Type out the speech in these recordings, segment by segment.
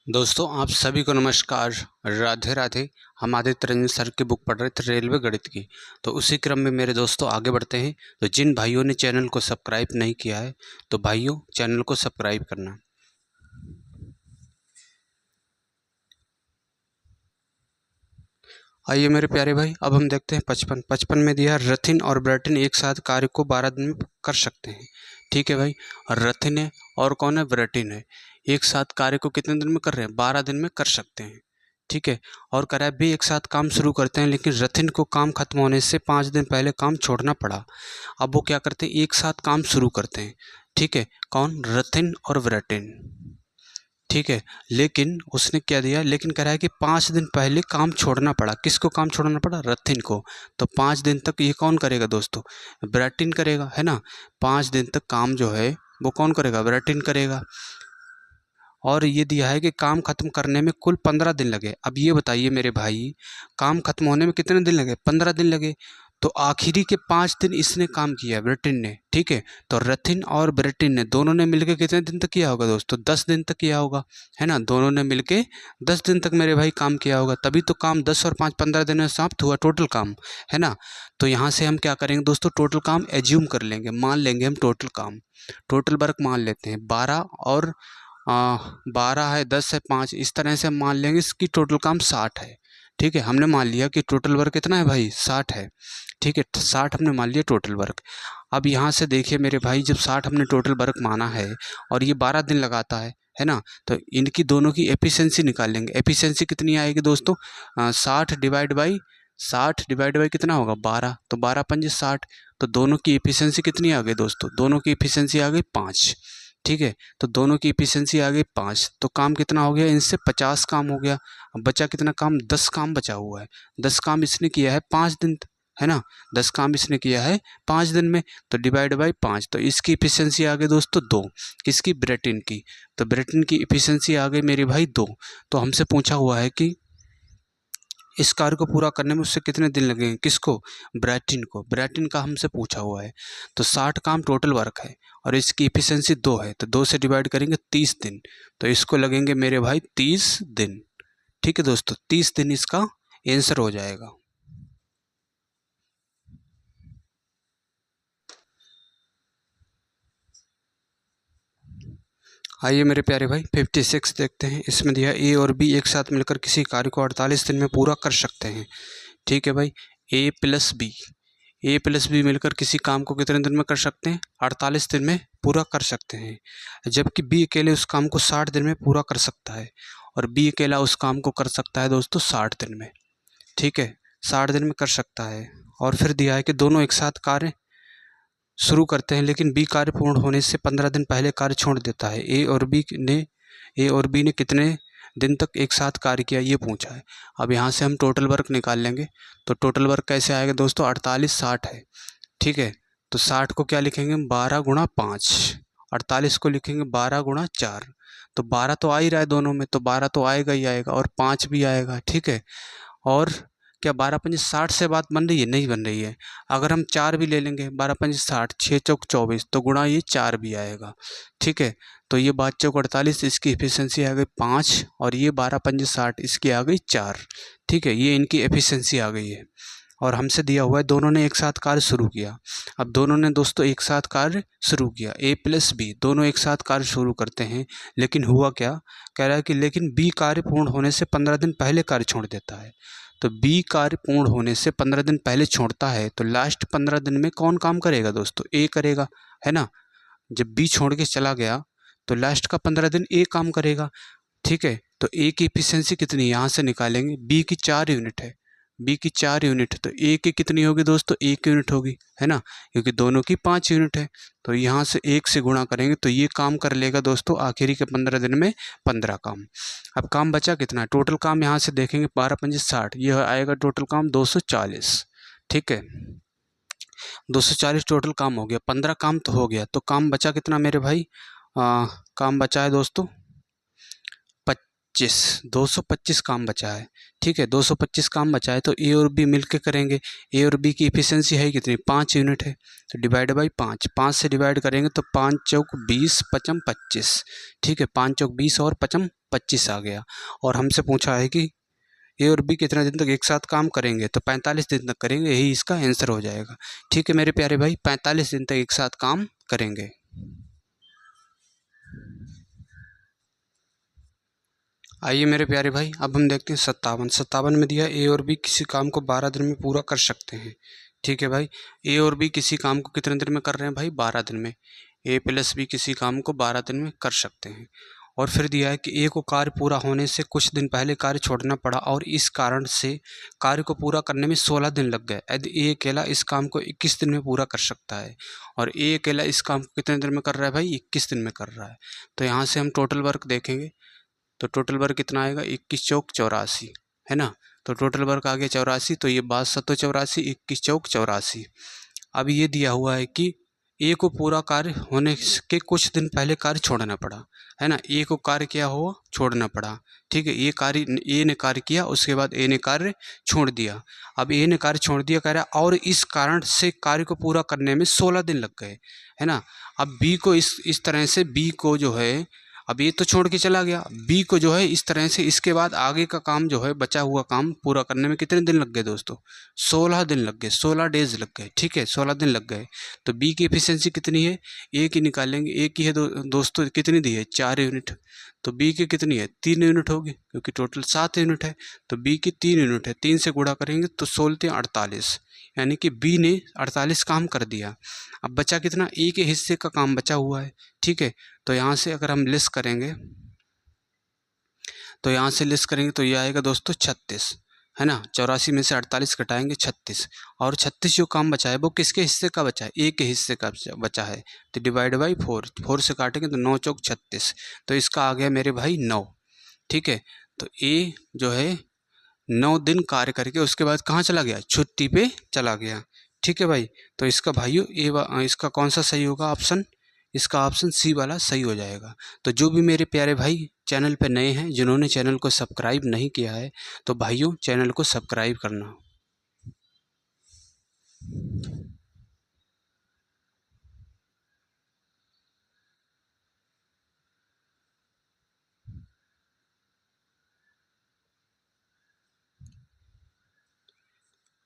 दोस्तों आप सभी को नमस्कार, राधे राधे। हम आदित्य रंजन सर की बुक पढ़ रहे थे रेलवे गणित की। तो उसी क्रम में मेरे दोस्तों आगे बढ़ते हैं। तो जिन भाइयों ने चैनल को सब्सक्राइब नहीं किया है तो भाइयों चैनल को सब्सक्राइब करना। आइए मेरे प्यारे भाई, अब हम देखते हैं 55 में दिया रथिन और ब्रैटिन एक साथ कार्य को 12 दिन में कर सकते हैं। ठीक है भाई, रथिन है और कौन है, ब्रैटिन है। एक साथ कार्य को कितने दिन में कर रहे हैं, 12 दिन में कर सकते हैं। ठीक है, और कह रहा है भी एक साथ काम शुरू करते हैं, लेकिन रथिन को काम खत्म होने से 5 दिन पहले काम छोड़ना पड़ा। अब वो क्या करते हैं, एक साथ काम शुरू करते हैं। ठीक है, कौन, रथिन और ब्रैटिन। ठीक है, लेकिन उसने क्या दिया, लेकिन कह रहा है कि 5 दिन पहले काम छोड़ना पड़ा। किसको काम छोड़ना पड़ा, रथिन को। तो 5 दिन तक ये कौन करेगा दोस्तों, ब्रैटिन करेगा, है ना। 5 दिन तक काम जो है वो कौन करेगा, ब्रैटिन करेगा। और ये दिया है कि काम खत्म करने में कुल 15 दिन लगे। अब ये बताइए मेरे भाई, काम खत्म होने में कितने दिन लगे, 15 दिन लगे। तो आखिरी के 5 दिन इसने काम किया ब्रिटेन ने। ठीक है, तो रथिन और ब्रिटेन ने दोनों ने मिलकर कितने दिन तक किया होगा दोस्तों, 10 दिन तक किया होगा, है ना। दोनों ने मिलके 10 दिन तक मेरे भाई काम किया होगा, तभी तो काम 10 और 5 15 दिन में समाप्त हुआ टोटल काम, है ना। तो यहाँ से हम क्या करेंगे दोस्तों, टोटल काम एज्यूम कर लेंगे, मान लेंगे हम टोटल काम, टोटल वर्क मान लेते हैं 12 और 12 है, 10 है, 5, इस तरह से हम मान लेंगे इसकी टोटल काम 60 है। ठीक है, हमने मान लिया कि टोटल वर्क कितना है भाई, 60 है। ठीक है, 60 हमने मान लिया टोटल वर्क। अब यहाँ से देखिए मेरे भाई, जब 60 हमने टोटल वर्क माना है और ये 12 दिन लगाता है ना, तो इनकी दोनों की एफिशिएंसी निकाल लेंगे। एफिशिएंसी कितनी आएगी दोस्तों, 60 डिवाइड बाई कितना होगा, 12, तो 12 पंजे 60। तो दोनों की एफिशिएंसी कितनी आ गई दोस्तों, दोनों की एफिशिएंसी आ गई 5। ठीक है, तो दोनों की एफिशिएंसी आ गई 5, तो काम कितना हो गया, इनसे 50 काम हो गया। अब बचा कितना काम, 10 काम बचा हुआ है। 10 काम इसने किया है 5 दिन, है ना। 10 काम इसने किया है 5 दिन में, तो डिवाइड बाई 5, तो इसकी एफिशिएंसी आ गई दोस्तों 2। किसकी, ब्रिटेन की। तो ब्रिटेन की एफिशिएंसी आ गई मेरे भाई 2। तो हमसे पूछा हुआ है कि इस कार्य को पूरा करने में उससे कितने दिन लगेंगे, किसको, ब्रैटिन को। ब्रैटिन का हमसे पूछा हुआ है। तो 60 काम टोटल वर्क है और इसकी इफिशिएंसी 2 है, तो 2 से डिवाइड करेंगे 30 दिन, तो इसको लगेंगे मेरे भाई 30 दिन। ठीक है दोस्तों, 30 दिन इसका आंसर हो जाएगा। आइए मेरे प्यारे भाई 56 देखते हैं। इसमें दिया ए और बी एक साथ मिलकर किसी कार्य को 48 दिन में पूरा कर सकते हैं। ठीक है भाई, ए प्लस बी मिलकर किसी काम को कितने दिन में कर सकते हैं, 48 दिन में पूरा कर सकते हैं। जबकि बी अकेले उस काम को 60 दिन में पूरा कर सकता है, और बी अकेला उस काम को कर सकता है दोस्तों 60 दिन में। ठीक है, 60 दिन में कर सकता है। और फिर दिया है कि दोनों एक साथ कार्य शुरू करते हैं, लेकिन बी कार्य पूर्ण होने से 15 दिन पहले कार्य छोड़ देता है। ए और बी ने कितने दिन तक एक साथ कार्य किया, ये पूछा है। अब यहाँ से हम टोटल वर्क निकाल लेंगे। तो टोटल वर्क कैसे आएगा दोस्तों, 48 60 है। ठीक है, तो 60 को क्या लिखेंगे, 12 गुणा 5। 48 को लिखेंगे 12 गुणा 4। तो 12 तो आ ही रहा है दोनों में, तो 12 तो आएगा ही आएगा, और 5 भी आएगा। ठीक है, और क्या 12 पंजे 60 से बात बन रही है, नहीं बन रही है। अगर हम 4 भी ले लेंगे, 12 पंजे 60, 6 चौक 24, तो गुणा ये 4 भी आएगा। ठीक है, तो ये 5 चौक 48, इसकी एफिशिएंसी आ गई 5, और ये 12 पंजे 60, इसकी आ गई 4। ठीक है, ये इनकी एफिशिएंसी आ गई है। और हमसे दिया हुआ है दोनों ने एक साथ कार्य शुरू किया। अब दोनों ने दोस्तों एक साथ कार्य शुरू किया, ए प्लस बी दोनों एक साथ कार्य शुरू करते हैं, लेकिन हुआ क्या, कह रहा है कि लेकिन बी कार्य पूर्ण होने से 15 दिन पहले कार्य छोड़ देता है। तो बी कार्य पूर्ण होने से 15 दिन पहले छोड़ता है, तो लास्ट 15 दिन में कौन काम करेगा दोस्तों, ए करेगा, है ना। जब बी छोड़ के चला गया तो लास्ट का 15 दिन ए काम करेगा। ठीक है, तो ए की एफिशिएंसी कितनी, यहाँ से निकालेंगे, बी की 4 यूनिट है, बी की 4 यूनिट, तो ए की कितनी होगी दोस्तों, 1 यूनिट होगी, है ना, क्योंकि दोनों की 5 यूनिट है। तो यहाँ से 1 से गुणा करेंगे तो ये काम कर लेगा दोस्तों आखिरी के 15 दिन में 15 काम। अब काम बचा कितना, टोटल काम यहाँ से देखेंगे 12 पंजे 60, यह आएगा टोटल काम 240। ठीक है, 240 टोटल काम हो गया, 15 काम तो हो गया, तो काम बचा कितना मेरे भाई, काम बचा है दोस्तों 225 काम बचा है। ठीक है, 225 काम बचा है तो ए और बी मिलके करेंगे। ए और बी की इफिशियंसी है कितनी, 5 यूनिट है, तो डिवाइड बाई 5, 5 से डिवाइड करेंगे तो 5 चौक 20, 5 25। ठीक है, 5 चौक 20 और 5 25 आ गया। और हमसे पूछा है कि ए और बी कितने दिन तक एक साथ काम करेंगे, तो 45 दिन तक करेंगे, यही इसका आंसर हो जाएगा। ठीक है मेरे प्यारे भाई, 45 दिन तक एक साथ काम करेंगे। आइए मेरे प्यारे भाई, अब हम देखते हैं 57 में दिया ए और बी किसी काम को 12 दिन में पूरा कर सकते हैं। ठीक है भाई, ए और बी किसी काम को कितने दिन में कर रहे हैं भाई, 12 दिन में। ए प्लस बी किसी काम को 12 दिन में कर सकते हैं। और फिर दिया है कि ए को कार्य पूरा होने से कुछ दिन पहले कार्य छोड़ना पड़ा और इस कारण से कार्य को पूरा करने में 16 दिन लग गए। यदि ए अकेला इस काम को 21 दिन में पूरा कर सकता है, और ए अकेला इस काम को कितने दिन में कर रहा है भाई, 21 दिन में कर रहा है। तो यहाँ से हम टोटल वर्क देखेंगे, तो टोटल वर्क कितना आएगा, 21 चौक 84, है ना। तो टोटल वर्क आ गया 84, तो ये 62 84, 21 चौक 84। अब ये दिया हुआ है कि ए को पूरा कार्य होने के कुछ दिन पहले कार्य छोड़ना पड़ा, है ना। ए को कार्य क्या हुआ, छोड़ना पड़ा। ठीक है, ये कार्य ए ने कार्य किया, उसके बाद ए ने कार्य छोड़ दिया। अब ए ने कार्य छोड़ दिया कह रहा है, और इस कारण से कार्य को पूरा करने में 16 दिन लग गए, है ना। अब बी को इस तरह से, बी को जो है, अब ये तो छोड़ के चला गया, बी को जो है इस तरह से इसके बाद आगे का काम जो है, बचा हुआ काम पूरा करने में कितने दिन लग गए दोस्तों, 16 दिन लग गए, 16 डेज लग गए। ठीक है, 16 दिन लग गए। तो बी की एफिशिएंसी कितनी है, ए की निकालेंगे, ए की है दोस्तों कितनी दी है, 4 यूनिट। तो बी की कितनी है, 3 यूनिट होगी, क्योंकि टोटल 7 यूनिट है। तो बी की 3 यूनिट है, 3 से गुणा करेंगे तो 16 48, यानी कि बी ने 48 काम कर दिया। अब बचा कितना, ए के हिस्से का काम बचा हुआ है। ठीक है, तो यहाँ से अगर हम लिस्ट करेंगे, तो यहाँ से लिस्ट करेंगे तो ये आएगा दोस्तों 36, है ना। 84 में से 48 घटाएंगे 36, और 36 जो काम बचा है वो किसके हिस्से का बचा है, ए के हिस्से का बचा है। तो डिवाइड बाई 4, 4 से काटेंगे तो 9 चौक 36, तो इसका आ गया मेरे भाई 9। ठीक है, तो ए जो है 9 दिन कार्य करके उसके बाद कहाँ चला गया, छुट्टी पे चला गया। ठीक है भाई, तो इसका भाइयों इसका कौन सा सही होगा ऑप्शन, इसका ऑप्शन सी वाला सही हो जाएगा। तो जो भी मेरे प्यारे भाई चैनल पे नए हैं, जिन्होंने चैनल को सब्सक्राइब नहीं किया है, तो भाइयों चैनल को सब्सक्राइब करना।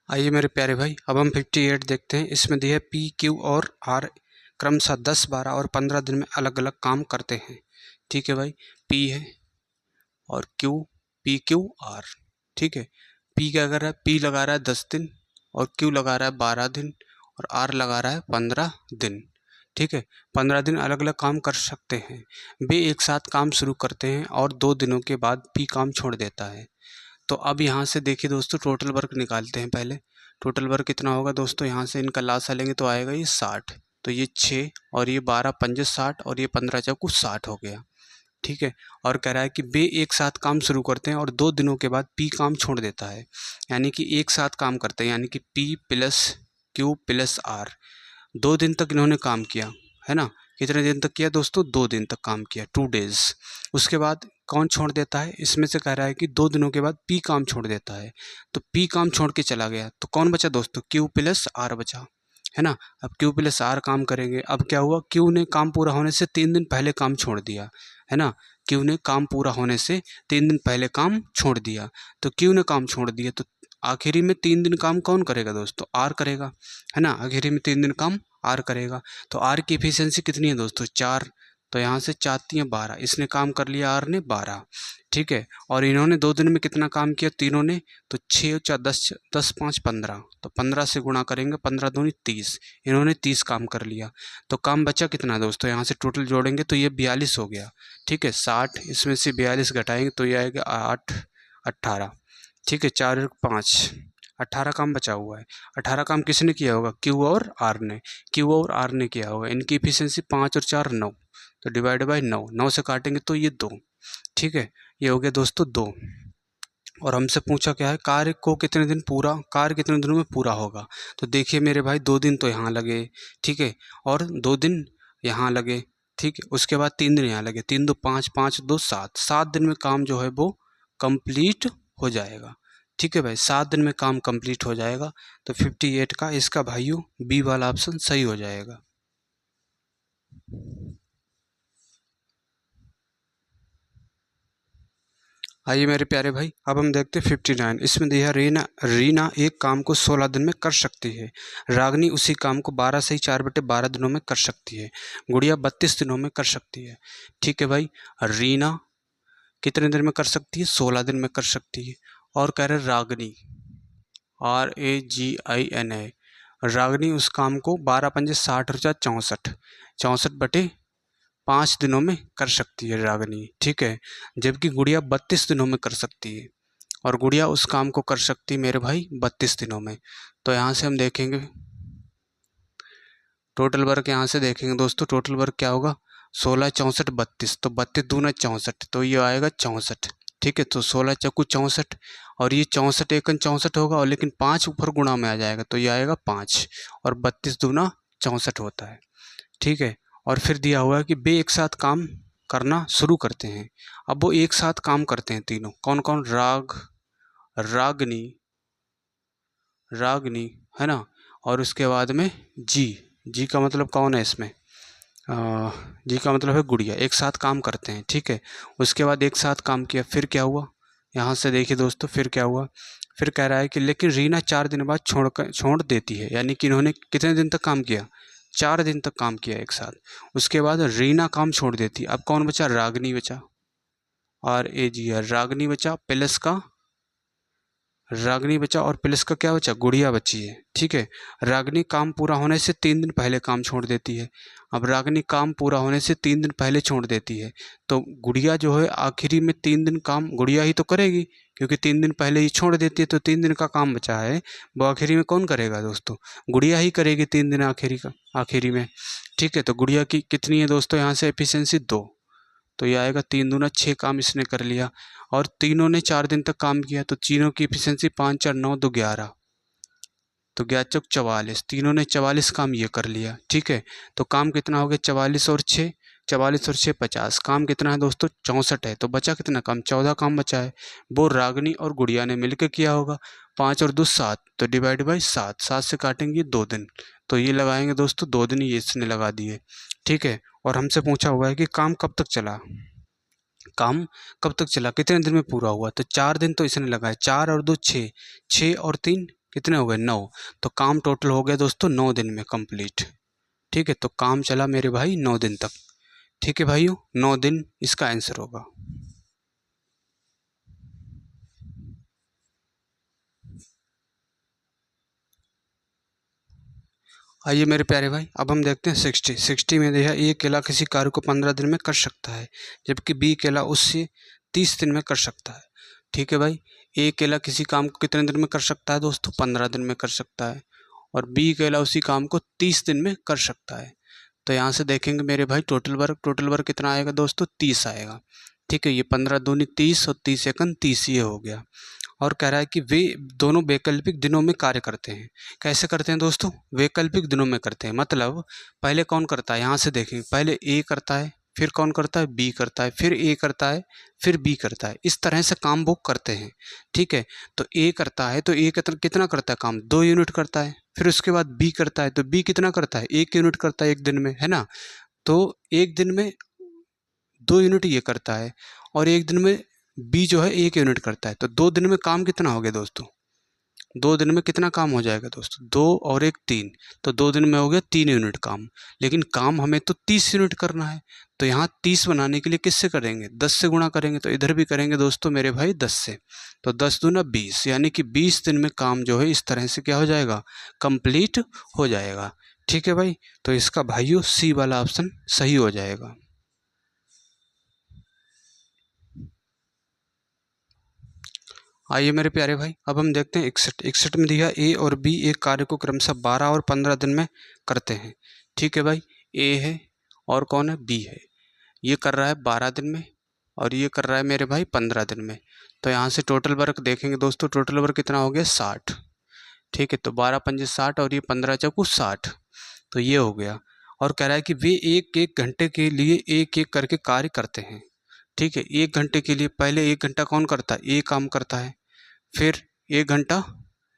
आइए मेरे प्यारे भाई, अब हम 58 देखते हैं। इसमें दिया है पी क्यू और आर क्रमशः 10, 12 और 15 दिन में अलग अलग काम करते हैं। ठीक है भाई, पी है और क्यू, पी क्यू आर। ठीक है, पी क्या कर रहा है, पी लगा रहा है 10 दिन, और क्यू लगा रहा है 12 दिन, और आर लगा रहा है 15 दिन। ठीक है, 15 दिन अलग अलग काम कर सकते हैं। वे एक साथ काम शुरू करते हैं और 2 दिनों के बाद पी काम छोड़ देता है। तो अब यहाँ से देखिए दोस्तों, टोटल वर्क निकालते हैं पहले। टोटल वर्क कितना होगा दोस्तों, यहाँ से इनका लासा लेंगे तो आएगा ये 60, तो ये 6 और ये 12 पंजे 60 और ये 15 चौकू 60 हो गया। ठीक है, और कह रहा है कि वे एक साथ काम शुरू करते हैं और 2 दिनों के बाद पी काम छोड़ देता है, यानी कि एक साथ काम करते हैं, यानी कि P plus Q plus R. 2 दिन तक इन्होंने काम किया, है ना। कितने दिन तक किया दोस्तों, 2 दिन तक काम किया, 2 डेज। उसके बाद कौन छोड़ देता है, इसमें से कह रहा है कि 2 दिनों के बाद पी काम छोड़ देता है, तो पी काम छोड़ के चला गया, तो कौन बचा दोस्तों, क्यू प्लस आर बचा, है ना। अब क्यू प्लस आर काम करेंगे। अब क्या हुआ, क्यू ने काम पूरा होने से 3 दिन पहले काम छोड़ दिया, है ना। क्यू ने काम पूरा होने से 3 दिन पहले काम छोड़ दिया, तो क्यू ने काम छोड़ दिया, तो आखिरी में 3 दिन काम कौन करेगा दोस्तों, आर करेगा, है ना। आखिरी में 3 दिन काम आर करेगा। तो आर की एफिशिएंसी कितनी है दोस्तों, 4, तो यहाँ से 4 × 12, इसने काम कर लिया आर ने 12। ठीक है, और इन्होंने 2 दिन में कितना काम किया तीनों ने, तो 6 4 10, 10 5 15, तो 15 से गुणा करेंगे, 15 दूनी 30, इन्होंने 30 काम कर लिया। तो काम बचा कितना दोस्तों, यहाँ से टोटल जोड़ेंगे तो ये 42 हो गया। ठीक है, 60 इसमें से 42 घटाएंगे तो ये आएगा 8 18। ठीक है, 4 और 5 18 काम बचा हुआ है। 18 काम किसने किया होगा, क्यू और आर ने, क्यू और आर ने किया होगा। इनकी एफिशिएंसी 5 और 4 9, तो डिवाइड बाय 9, 9 से काटेंगे तो ये 2। ठीक है, ये हो गया दोस्तों 2। और हमसे पूछा क्या है, कार्य को कितने दिन पूरा, कार्य कितने दिनों में पूरा होगा। तो देखिए मेरे भाई, 2 दिन तो यहाँ लगे, ठीक है, और 2 दिन यहाँ लगे, ठीक है। उसके बाद 3 दिन यहाँ लगे, 3 2 5, 5 2 7, 7 दिन में काम जो है वो कंप्लीट हो जाएगा। ठीक है भाई, 7 दिन में काम कंप्लीट हो जाएगा। तो 58 का इसका भाइयों बी वाला ऑप्शन सही हो जाएगा। आइए मेरे प्यारे भाई, अब हम देखते हैं 59। इसमें दिया रीना एक काम को 16 दिन में कर सकती है। रागनी उसी काम को 12 से ही 4/12 दिनों में कर सकती है। गुड़िया 32 दिनों में कर सकती है। ठीक है भाई, रीना कितने दिन में कर सकती है? 16 दिन में कर सकती है। और कह रहे रागनी, RAGINA, रागनी उस काम को 12 पंजे 60 और 64, 64/5 दिनों में कर सकती है रागनी। ठीक है, जबकि गुड़िया 32 दिनों में कर सकती है। और गुड़िया उस काम को कर सकती है मेरे भाई 32 दिनों में। तो यहाँ से हम देखेंगे टोटल वर्क, यहाँ से देखेंगे दोस्तों टोटल वर्क क्या होगा? 16 64 32, तो 32 दूना 64, तो ये आएगा 64। ठीक है, तो 16 चौकू 64, और ये 64 एकन 64 होगा, और लेकिन 5 ऊपर गुणा में आ जाएगा, तो ये आएगा 5, और 32 दूना 64 होता है। ठीक है, और फिर दिया हुआ है कि वे एक साथ काम करना शुरू करते हैं। अब वो एक साथ काम करते हैं तीनों, कौन कौन? रागनी है ना, और उसके बाद में जी का मतलब कौन है इसमें? जी का मतलब है गुड़िया। एक साथ काम करते हैं। ठीक है, उसके बाद एक साथ काम किया, फिर क्या हुआ? यहाँ से देखिए दोस्तों, फिर क्या हुआ? फिर कह रहा है कि लेकिन रीना 4 दिन बाद छोड़ देती है, यानी कि इन्होंने कितने दिन तक काम किया? 4 दिन तक काम किया एक साथ। उसके बाद रीना काम छोड़ देती है। अब कौन बचा? रागनी बचा, RAG, रागनी बचा, प्लस का रागनी बचा, और प्लस का क्या बचा? गुड़िया बची है। ठीक है, रागनी काम पूरा होने से 3 दिन पहले काम छोड़ देती है। अब रागनी काम पूरा होने से 3 दिन पहले छोड़ देती है, तो गुड़िया जो है आखिरी में 3 दिन काम गुड़िया ही तो करेगी, क्योंकि 3 दिन पहले ही छोड़ देती है, तो 3 दिन का काम बचा है वो आखिरी में कौन करेगा दोस्तों? गुड़िया ही करेगी 3 दिन आखिरी में। ठीक है, तो गुड़िया की कितनी है दोस्तों यहाँ से एफिशिएंसी? 2, तो ये आएगा 3 दूना 6 काम इसने कर लिया, और तीनों ने 4 दिन तक काम किया, तो तीनों की एफिशिएंसी 5 4 9 2 11, तो 11 चौक 44, तीनों ने 44 काम ये कर लिया। ठीक है, तो काम कितना हो गया? 44 और 6, 44 और 6 50, काम कितना है दोस्तों? 64 है। तो बचा कितना काम? 14 काम बचा है, वो रागनी और गुड़िया ने मिलकर किया होगा। 5 और 2 7, तो डिवाइड बाई 7, 7 से काटेंगे 2 दिन, तो ये लगाएंगे दोस्तों 2 दिन, ये इसने लगा दिए। ठीक है, और हमसे पूछा हुआ है कि काम कब तक चला, कितने दिन में पूरा हुआ? तो 4 दिन तो इसने लगाए, 4 और 2 6, 6 और 3 कितने हो गए? 9, तो काम टोटल हो गया दोस्तों 9 दिन में कंप्लीट। ठीक है, तो काम चला मेरे भाई 9 दिन तक। ठीक है भाइयों, 9 दिन इसका आंसर होगा। आइए मेरे प्यारे भाई, अब हम देखते हैं 60 में देखा ए अकेला किसी कार्य को 15 दिन में कर सकता है, जबकि बी अकेला उससे 30 दिन में कर सकता है। ठीक है भाई, ए अकेला किसी काम को कितने दिन में कर सकता है दोस्तों? 15 दिन में कर सकता है, और बी अकेला उसी काम को 30 दिन में कर सकता है। तो यहाँ से देखेंगे मेरे भाई टोटल वर्क कितना आएगा दोस्तों? 30 आएगा। ठीक है, ये 15 दूनी 30 और 30 एकन 30 ये हो गया। और कह रहा है कि वे दोनों वैकल्पिक दिनों में कार्य करते हैं। कैसे करते हैं दोस्तों? वैकल्पिक दिनों में करते हैं, मतलब पहले कौन करता है? यहाँ से देखेंगे, पहले ए करता है, फिर कौन करता है? बी करता है, फिर ए करता है, फिर बी करता है। इस तरह से काम वो करते हैं। ठीक है, तो ए करता है तो ए कितना करता है काम? 2 यूनिट करता है। फिर उसके बाद बी करता है तो बी कितना करता है? 1 यूनिट करता है एक दिन में, है ना। तो एक दिन में 2 यूनिट ये करता है, और एक दिन में बी जो है 1 यूनिट करता है। तो 2 दिन में काम कितना हो गया दोस्तों? 2 दिन में कितना काम हो जाएगा दोस्तों? 2 और 1 3, तो 2 दिन में हो गया 3 यूनिट काम। लेकिन काम हमें तो 30 यूनिट करना है, तो यहाँ 30 बनाने के लिए किससे करेंगे? 10 से गुणा करेंगे, तो इधर भी करेंगे दोस्तों मेरे भाई 10 से, तो 10 दूना 20, यानी कि 20 दिन में काम जो है इस तरह से क्या हो जाएगा? कंप्लीट हो जाएगा। ठीक है भाई, तो इसका भाइयों सी वाला ऑप्शन सही हो जाएगा। आइए मेरे प्यारे भाई, अब हम देखते हैं 61 में दिया ए और बी एक कार्य को क्रमशः 12 और 15 दिन में करते हैं। ठीक है भाई, ए है और कौन है? बी है। ये कर रहा है 12 दिन में, और ये कर रहा है मेरे भाई 15 दिन में। तो यहाँ से टोटल वर्क देखेंगे दोस्तों, टोटल वर्क कितना हो गया? 60। ठीक है, तो 12 पंजे 60, और ये 15 चौकू 60, तो ये हो गया। और कह रहा है कि वे एक एक घंटे के लिए एक एक करके कार्य करते हैं। ठीक है, 1 घंटे के लिए पहले 1 घंटा कौन करता है, ए काम करता है, फिर 1 घंटा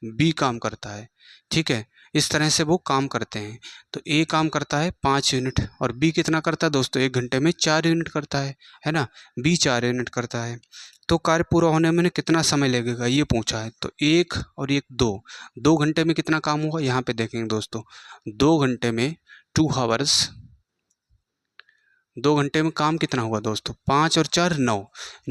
बी काम करता है। ठीक है, इस तरह से वो काम करते हैं। तो ए काम करता है 5 यूनिट और बी कितना करता है दोस्तों, 1 घंटे में 4 यूनिट करता है ना। बी 4 यूनिट करता है। तो कार्य पूरा होने में कितना समय लगेगा ये पूछा है। तो 1 और 1 2, 2 घंटे में कितना काम होगा यहाँ पे देखेंगे दोस्तों। 2 घंटे में 2 हावर्स, 2 घंटे में काम कितना हुआ दोस्तों, 5 और 4 9,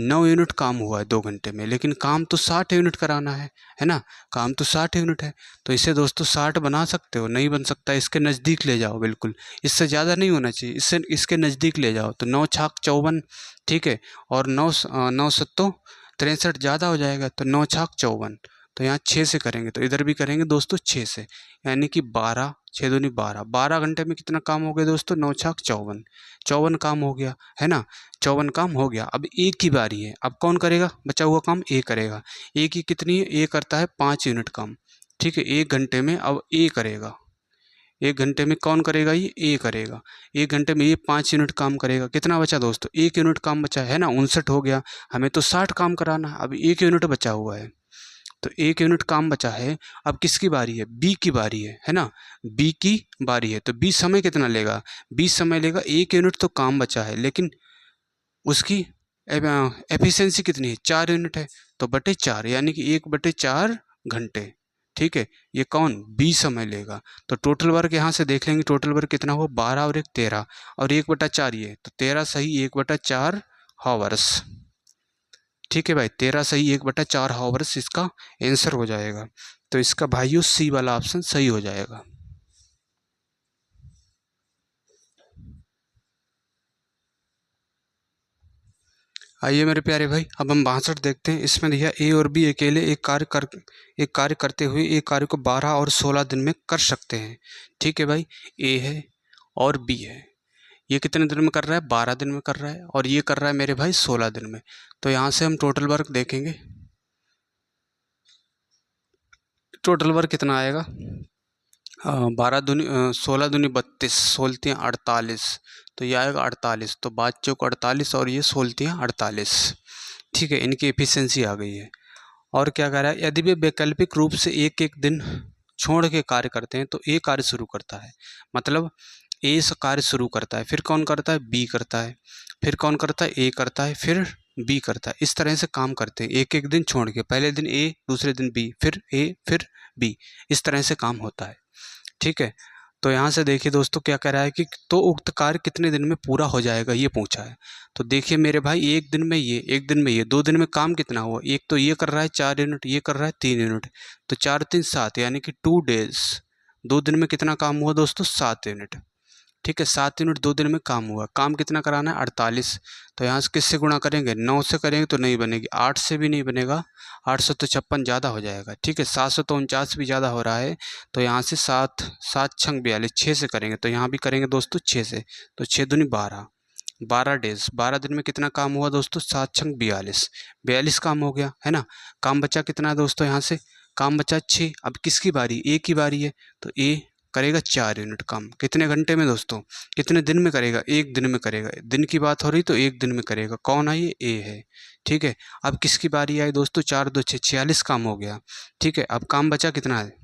9 यूनिट काम हुआ है 2 घंटे में। लेकिन काम तो 60 यूनिट कराना है ना। काम तो 60 यूनिट है। तो इसे दोस्तों 60 बना सकते हो, नहीं बन सकता, इसके नज़दीक ले जाओ बिल्कुल, इससे ज़्यादा नहीं होना चाहिए, इससे इसके नज़दीक ले जाओ। तो 9 छाक 54, ठीक है, और 9 9 सत्तो 63 ज़्यादा हो जाएगा, तो 9 छाक 54। तो यहाँ 6 से करेंगे, तो इधर भी करेंगे दोस्तों 6 से, यानी कि 12, 6 दूनी 12, 12 घंटे में कितना काम हो गया दोस्तों, 9 छाक 54, 54 काम हो गया है ना। 54 काम हो गया। अब ए की बारी है, अब कौन करेगा, बचा हुआ काम ए करेगा। ए की कितनी है, ए करता है 5 यूनिट काम। ठीक है, 1 घंटे में अब ए करेगा, 1 घंटे में कौन करेगा, ये ए करेगा। 1 घंटे में ये 5 यूनिट काम करेगा। कितना बचा दोस्तों, 1 यूनिट काम बचा है ना, 59 हो गया। हमें तो 60 काम कराना है, अब 1 यूनिट बचा हुआ है, तो 1 यूनिट काम बचा है। अब किसकी बारी है, बी की बारी है ना। बी की बारी है, तो बी समय कितना लेगा, 20 समय लेगा। 1 यूनिट तो काम बचा है, लेकिन उसकी एफिशिएंसी कितनी है, 4 यूनिट है, तो बटे 4, यानी कि 1/4 घंटे। ठीक है, ये कौन, बी समय लेगा। तो टोटल वर्क यहाँ से देख लेंगे, टोटल वर्क कितना हुआ, 12 और 1 13, और 1/4 ये, तो 13 सही 1/4 हावर्स। ठीक है भाई, 13 सही 1/4 हावर्स इसका आंसर हो जाएगा। तो इसका भाइयों सी वाला ऑप्शन सही हो जाएगा। आइए मेरे प्यारे भाई, अब हम 62 देखते हैं। इसमें दिया ए और बी अकेले एक कार्य करते हुए एक कार्य को 12 और 16 दिन में कर सकते हैं। ठीक है भाई, ए है और बी है, ये कितने दिन में कर रहा है, 12 दिन में कर रहा है, और ये कर रहा है मेरे भाई 16 दिन में। तो यहाँ से हम टोटल वर्क देखेंगे, टोटल वर्क कितना आएगा, 12 दूनी 16 दूनी 32, 16 48, तो ये आएगा 48। तो 5 चौक 48 और ये 16 48। ठीक है, इनकी एफिशिएंसी आ गई है। और क्या कह रहा है, यदि वे वैकल्पिक रूप से एक एक दिन छोड़ के कार्य करते हैं तो ए कार्य शुरू करता है। मतलब ए से कार्य शुरू करता है, फिर कौन करता है, बी करता है, फिर कौन करता है, ए करता है, फिर बी करता है। इस तरह से काम करते हैं, एक एक दिन छोड़ के, पहले दिन ए, दूसरे दिन बी, फिर ए, फिर बी, इस तरह से काम होता है। ठीक है, तो यहाँ से देखिए दोस्तों क्या कह रहा है कि तो उक्त कार्य कितने दिन में पूरा हो जाएगा ये पूछा है। तो देखिए मेरे भाई, एक दिन में ये, एक दिन में ये, 2 दिन में काम कितना हुआ, एक तो ये कर रहा है 4 यूनिट, ये कर रहा है 3 यूनिट, तो 4 3 7, यानी कि 2 डेज, 2 दिन में कितना काम हुआ दोस्तों, 7 यूनिट। ठीक है, 7 यूनिट 2 दिन में काम हुआ। काम कितना कराना है, 48। तो यहाँ से किससे गुणा करेंगे, 9 से करेंगे तो नहीं बनेगी, 8 से भी नहीं बनेगा, 800 तो 56 ज़्यादा हो जाएगा। ठीक है, 700 तो 49 भी ज़्यादा हो रहा है। तो यहाँ से 7 7 छंग 42, 6 से करेंगे, तो यहाँ भी करेंगे दोस्तों 6 से, तो 6 दूनी 12, 12 डेज, 12 दिन में कितना काम हुआ दोस्तों, 7 छंग 42, 42 काम हो गया है ना। काम बचा कितना है दोस्तों, यहाँ से काम बचा 6। अब किसकी बारी, ए की बारी है, तो ए करेगा 4 यूनिट काम। कितने घंटे में दोस्तों, कितने दिन में करेगा, 1 दिन में करेगा। दिन की बात हो रही तो 1 दिन में करेगा। कौन है ये, ए है। ठीक है, अब किसकी बारी आई दोस्तों, 4 2 6, 46 काम हो गया। ठीक है, अब काम बचा कितना है,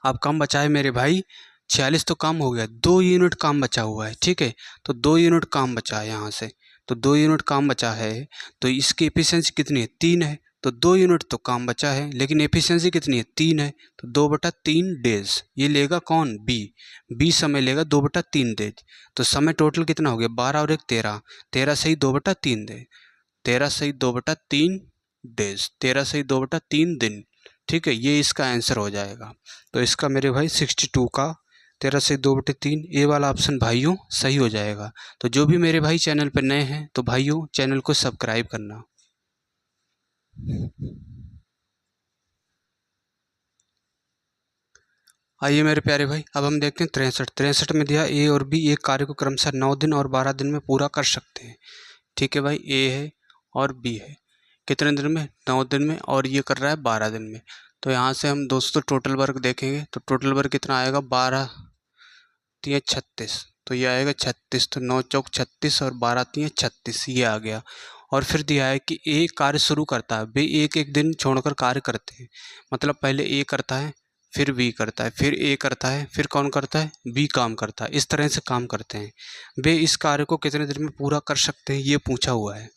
अब काम बचा है मेरे भाई 46, तो काम हो गया, 2 यूनिट काम बचा हुआ है। ठीक है, तो 2 यूनिट काम बचा है यहाँ से, तो 2 यूनिट काम बचा है, तो इसकी एफिशिएंसी कितनी है, 3 है। तो 2 यूनिट तो काम बचा है, लेकिन एफिशिएंसी कितनी है, 3 है, तो 2/3 डेज ये लेगा कौन, बी। बी समय लेगा 2/3 डेज। तो समय टोटल कितना हो गया, 12 और 1 13, 13 सही 2/3 दे, 13 सही 2/3 डेज, 13 सही 2/3 दिन। ठीक है, ये इसका आंसर हो जाएगा। तो इसका मेरे भाई 62 का 13 से 2/3 ए वाला ऑप्शन भाइयों सही हो जाएगा। तो जो भी मेरे भाई चैनल पर नए हैं तो भाइयों चैनल को सब्सक्राइब करना। आइए मेरे प्यारे भाई, अब हम देखते हैं 63 में दिया ए और बी एक कार्य को क्रमशः 9 दिन और 12 दिन में पूरा कर सकते हैं। ठीक है भाई, ए है और बी है, कितने दिन में, 9 दिन में, और ये कर रहा है 12 दिन में। तो यहाँ से हम दोस्तों टोटल वर्क देखेंगे, तो टोटल वर्क कितना आएगा, 12 तिया 36, तो ये आएगा 36, तो 9 चौक 36 और 12 तिया 36, ये आ गया। और फिर दिया है कि ए कार्य शुरू करता है, वे एक एक दिन छोड़कर कार्य करते हैं। मतलब पहले ए करता है, फिर बी करता है, फिर ए करता है, फिर कौन करता है, बी काम करता है। इस तरह से काम करते हैं। वे इस कार्य को कितने दिन में पूरा कर सकते हैं, ये पूछा हुआ है।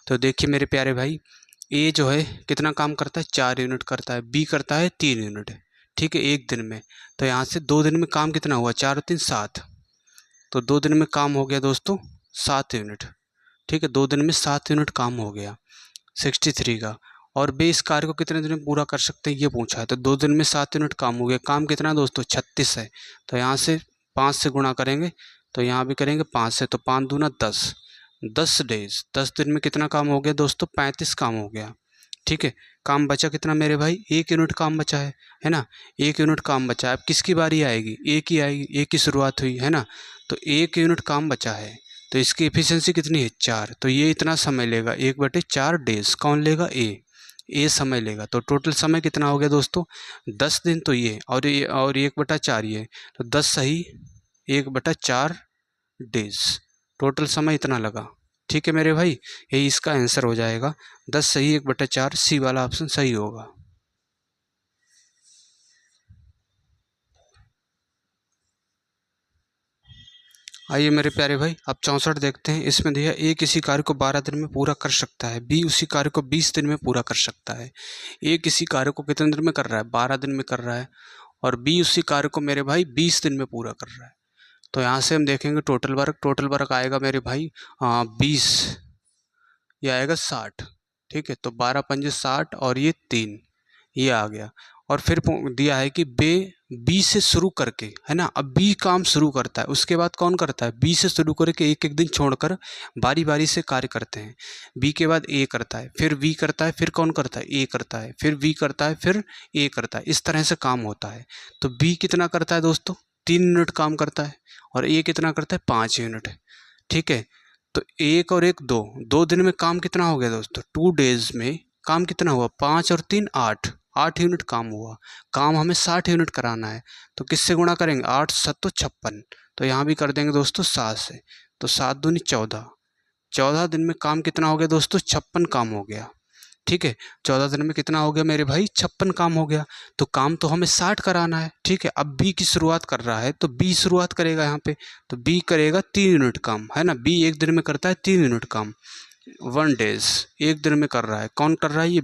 तो देखिए मेरे प्यारे भाई, ए जो है कितना काम करता है, 4 यूनिट करता है, बी करता है 3 यूनिट, ठीक है, एक दिन में। तो यहाँ से 2 दिन में काम कितना हुआ, 4 और 3 7, तो 2 दिन में काम हो गया दोस्तों 7 यूनिट, ठीक है, 2 दिन में 7 यूनिट काम हो गया 63 का। और वे इस कार्य को कितने दिन में पूरा कर सकते हैं, ये पूछा है। तो 2 दिन में 7 यूनिट काम हो गया। काम कितना है दोस्तों, 36 है। तो यहाँ से 5 से गुणा करेंगे, तो यहाँ भी करेंगे 5 से, तो 5 दूना 10, 10 डेज, 10 दिन में कितना काम हो गया दोस्तों, 35 काम हो गया, ठीक है। काम बचा कितना मेरे भाई, 1 यूनिट काम बचा है ना, 1 यूनिट काम बचा है। अब किसकी बारी आएगी, ए की आएगी, ए की शुरुआत हुई है ना, तो 1 यूनिट काम बचा है। तो इसकी एफिशिएंसी कितनी है, 4, तो ये इतना समय लेगा, 1/4 डेज, कौन लेगा, ए समय लेगा। तो टोटल समय कितना हो गया दोस्तों, 10 दिन तो ये, और 1/4 ये, तो 10 सही 1/4 डेज, टोटल समय इतना लगा, ठीक है मेरे भाई। यही इसका आंसर हो जाएगा, 10 सही 1/4, सी वाला ऑप्शन सही होगा। आइए मेरे प्यारे भाई, अब 64 देखते हैं। इसमें दिया ए किसी कार्य को 12 दिन में पूरा कर सकता है, बी उसी कार्य को 20 दिन में पूरा कर सकता है। ए किसी कार्य को कितने दिन में कर रहा है, 12 दिन में कर रहा है, और बी उसी कार्य को मेरे भाई 20 दिन में पूरा कर रहा है। तो यहाँ से हम देखेंगे टोटल वर्क आएगा मेरे भाई 20, ये आएगा 60, ठीक है। तो 12 पंजे 60 और ये 3, ये आ गया। और फिर दिया है कि बी से शुरू करके, है ना, अब बी काम शुरू करता है, उसके बाद कौन करता है, बी से शुरू करके एक एक दिन छोड़कर बारी बारी से कार्य करते हैं। बी के बाद ए करता है, फिर बी करता है, फिर कौन करता है, ए करता है, फिर बी करता है, फिर ए करता है। इस तरह से काम होता है। तो बी कितना करता है दोस्तों, 3 यूनिट काम करता है, और ए कितना करता है, 5 यूनिट, ठीक है। तो 1 और 1 2, 2 दिन में काम कितना हो गया दोस्तों, 2 डेज में काम कितना हुआ, 5 और 3 8, 8 यूनिट काम हुआ। काम हमें 60 यूनिट कराना है, तो किससे गुणा करेंगे, 8 7 56, तो यहाँ भी कर देंगे दोस्तों 7 से, तो 7 दूनी 14, 14 दिन में काम कितना हो गया दोस्तों, 56 काम हो गया, ठीक है। 14 दिन में कितना हो गया मेरे भाई, 56 काम हो गया। तो काम तो हमें 60 कराना है, ठीक है। अब बी की शुरुआत कर रहा है, तो बी शुरुआत करेगा यहाँ पे, तो बी करेगा 3 यूनिट काम, है ना। बी एक दिन में करता है 3 यूनिट काम, 1 डेज, एक दिन में कर रहा है। कौन कर रहा है, ये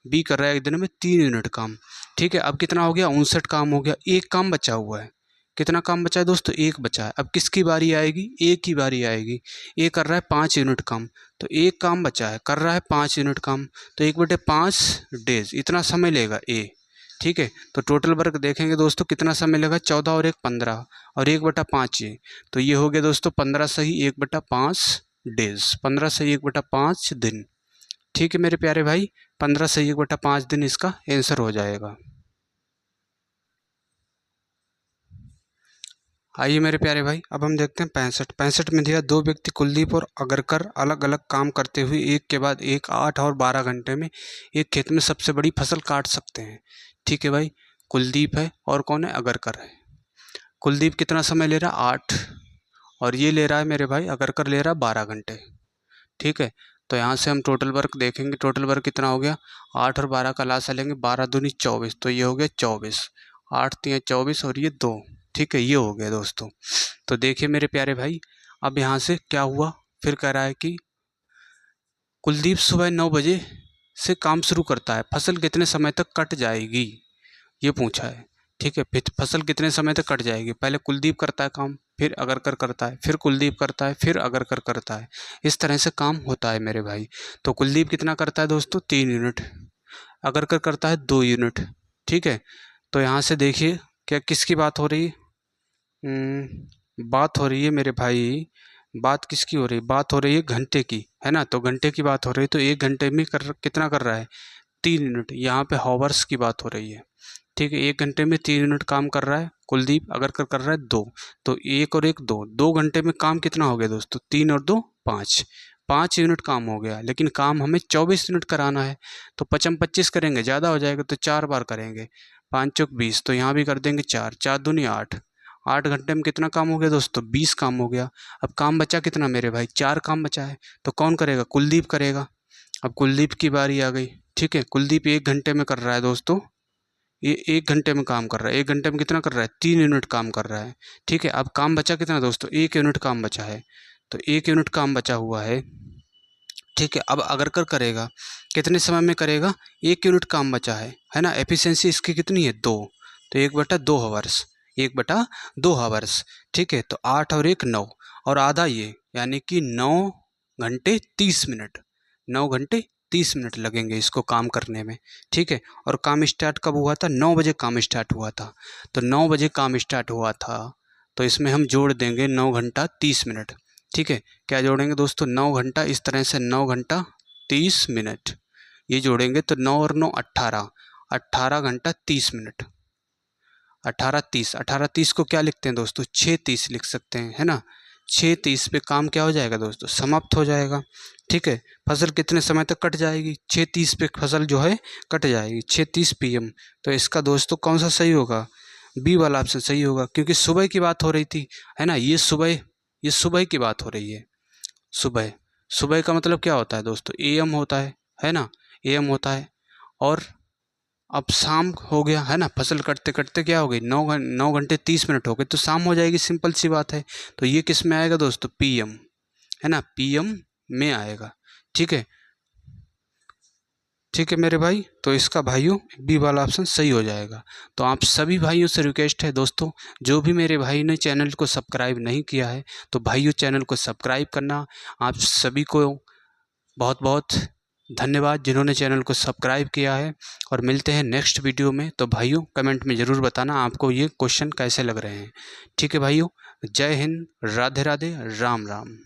बी कर रहा है एक दिन में 3 यूनिट काम, ठीक है। अब कितना हो गया, 59 काम हो गया। एक काम बचा हुआ है, कितना काम बचा है दोस्तों, एक बचा है। अब किसकी बारी आएगी, ए की बारी आएगी। ए कर रहा है 5 यूनिट काम, तो एक काम बचा है, कर रहा है 5 यूनिट काम, तो 1/5 डेज, इतना समय लेगा ए, ठीक है। तो टोटल वर्क देखेंगे दोस्तों कितना समय लेगा, 14 और 1 15, और 1/5 ये, तो ये हो गया दोस्तों 15 सही 1/5 डेज, 15 सही 1/5 दिन, ठीक है मेरे प्यारे भाई। 15 सही 1/5 दिन इसका आंसर हो जाएगा। आइए मेरे प्यारे भाई, अब हम देखते हैं 65 में दिया, 2 व्यक्ति कुलदीप और अगरकर अलग अलग काम करते हुए एक के बाद एक 8 और 12 घंटे में एक खेत में सबसे बड़ी फसल काट सकते हैं, ठीक है भाई। कुलदीप है और कौन है, अगरकर है। कुलदीप कितना समय ले रहा है, 8, और ये ले रहा है मेरे भाई अगरकर ले रहा है 12 घंटे, ठीक है। तो यहाँ से हम टोटल वर्क देखेंगे, टोटल वर्क कितना हो गया, 8 और 12 का लासा लेंगे, 12 दूनी 24, तो ये हो गया 24, 8 3 24 और ये 2, ठीक है, ये हो गया दोस्तों। तो देखिए मेरे प्यारे भाई, अब यहाँ से क्या हुआ, फिर कह रहा है कि कुलदीप सुबह 9 बजे से काम शुरू करता है, फसल कितने समय तक कट जाएगी, ये पूछा है, ठीक है। फसल कितने समय तक कट जाएगी, पहले कुलदीप करता है काम, फिर अगरकर करता है, फिर कुलदीप करता है, फिर अगरकर करता है। इस तरह से काम होता है मेरे भाई। तो कुलदीप कितना करता है दोस्तों, 3 यूनिट, अगरकर करता है 2 यूनिट, ठीक है। तो यहाँ से देखिए क्या किसकी बात हो रही है, बात हो रही है मेरे भाई, बात किसकी हो रही है, बात हो रही है घंटे की, है ना। तो घंटे की बात हो रही है, तो 1 घंटे में कितना कर रहा है, 3 यूनिट, यहाँ पे हॉवर्स की बात हो रही है, ठीक है। 1 घंटे में 3 यूनिट काम कर रहा है कुलदीप, अगर कर रहा है 2, तो 1 और 1 2, 2 घंटे में काम कितना हो गया दोस्तों, 3 और 2 5, 5 यूनिट काम हो गया। लेकिन काम हमें 24 यूनिट कराना है, तो 55 25 करेंगे, ज़्यादा हो जाएगा, तो 4 बार करेंगे, 5 चौक 20, तो यहाँ भी कर देंगे 4, 4 दूनी 8, 8 घंटे में कितना काम हो गया दोस्तों? 20 काम हो गया। अब काम बचा कितना मेरे भाई? 4 काम बचा है। तो कौन करेगा? कुलदीप करेगा। अब कुलदीप की बारी आ गई। ठीक है, कुलदीप 1 घंटे में कर रहा है दोस्तों, ये 1 घंटे में काम कर रहा है। 1 घंटे में कितना कर रहा है? 3 यूनिट काम कर रहा है। ठीक है, अब काम बचा कितना दोस्तों? 1 यूनिट काम बचा है। तो 1 यूनिट काम बचा हुआ है। ठीक है, अब अगर करेगा कितने समय में करेगा? 1 यूनिट काम बचा है ना। एफिशिएंसी इसकी कितनी है? 2। तो 1/2 हावर्स, 1/2 हावर्स। ठीक है, तो 8 और 1 9 और आधा ये, यानी कि 9 घंटे 30 मिनट। 9 घंटे 30 मिनट लगेंगे इसको काम करने में। ठीक है, और काम स्टार्ट कब हुआ था? 9 बजे काम स्टार्ट हुआ था। तो 9 बजे काम स्टार्ट हुआ था, तो इसमें हम जोड़ देंगे 9 घंटा 30 मिनट। ठीक है, क्या जोड़ेंगे दोस्तों? 9 घंटा, इस तरह से 9 घंटा 30 मिनट, ये जोड़ेंगे तो 9 और 9 18, 18 घंटा 30 मिनट। 18:30 को क्या लिखते हैं दोस्तों? 6:30 लिख सकते हैं, है ना। 6:30 पे काम क्या हो जाएगा दोस्तों? समाप्त हो जाएगा। ठीक है, फसल कितने समय तक कट जाएगी? 6:30 पे फसल जो है कट जाएगी, 6:30 PM। तो इसका दोस्तों कौन सा सही होगा? बी वाला ऑप्शन सही होगा, क्योंकि सुबह की बात हो रही थी, है ना। ये सुबह की बात हो रही है। सुबह, सुबह का मतलब क्या होता है दोस्तों? AM होता है ना, AM होता है। और अब शाम हो गया, है ना। फसल कटते कटते क्या हो गई? 9 घंटे 30 मिनट हो गए, तो शाम हो जाएगी, सिंपल सी बात है। तो ये किस में आएगा दोस्तों? PM, है ना, PM में आएगा। ठीक है, ठीक है मेरे भाई, तो इसका भाइयों बी वाला ऑप्शन सही हो जाएगा। तो आप सभी भाइयों से रिक्वेस्ट है दोस्तों, जो भी मेरे भाई ने चैनल को सब्सक्राइब नहीं किया है, तो भाइयों चैनल को सब्सक्राइब करना। आप सभी को बहुत बहुत धन्यवाद जिन्होंने चैनल को सब्सक्राइब किया है, और मिलते हैं नेक्स्ट वीडियो में। तो भाइयों कमेंट में ज़रूर बताना आपको ये क्वेश्चन कैसे लग रहे हैं। ठीक है भाइयों, जय हिंद, राधे राधे, राम राम।